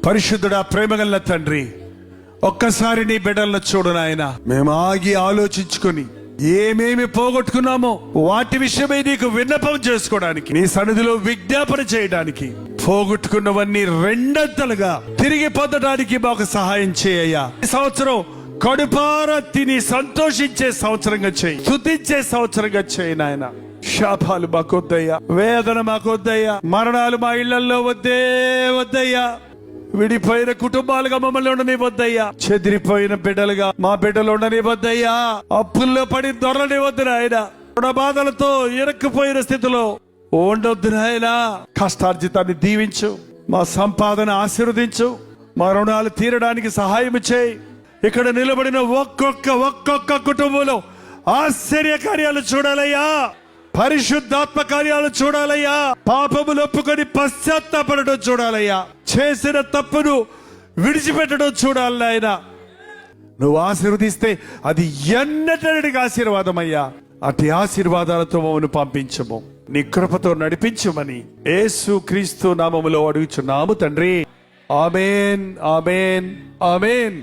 పరిశుద్ధుడా, ప్రేమగల తండ్రి, ఒక్కసారి నీ బిడ్డలను చూడు నాయన. మేము ఆగి ఆలోచించుకొని ఏమేమి పోగొట్టుకున్నామో వాటి విషయమై నీకు విన్నపం చేసుకోవడానికి, నీ సన్నిధిలో విజ్ఞాపన చేయడానికి, పోగొట్టుకున్నవన్నీ రెండంతలుగా తిరిగి పొందడానికి మాకు సహాయం చేయ్యా. ఈ సంవత్సరం కడుపారా తిని సంతోషించే సంవత్సరంగా చేయి, స్తుతించే సంవత్సరంగా చేయి నాయన. శాపాలు మాకొద్దయ్యా, వేదన మాకొద్దయ్యా, మరణాలు మా ఇళ్లలో వద్దే వద్దయ్యా, విడిపోయిన కుటుంబాలుగా మమ్మల్ని ఉండనివద్దయ్యా, చెదిరిపోయిన బిడ్డలుగా మా బిడ్డలు ఉండనివద్దయ్యా, అప్పుల్లో పడి దొరలనివద్దు నాయన, బాధలతో ఇరక్కుపోయిన స్థితిలో ఉండొద్దు నాయన. కష్టార్జితాన్ని దీవించు, మా సంపాదన ఆశీర్వదించు, మా రుణాలు తీరడానికి సహాయం చేయి. ఇక్కడ నిలబడిన ఒక్కొక్క కుటుంబంలో ఆశ్చర్య కార్యాలు చూడాలయ్యా, పరిశుద్ధాత్మ కార్యాలు చూడాలయ్యా, పాపములు ఒప్పుకొని పశ్చాత్తాపడటం చూడాలయ్యా, చేసిన తప్పును విడిచిపెట్టడం చూడాలి నాయన. నువ్వు ఆశీర్వదిస్తే అది ఎన్నటికి ఆశీర్వాదమయ్యా. అటు ఆశీర్వాదాలతో మమ్మల్ని పంపించము, నీ కృపతో నడిపించమని యేసు క్రీస్తు నామములో అడుగుచున్నాము తండ్రి. ఆమేన్, ఆమేన్, ఆమేన్.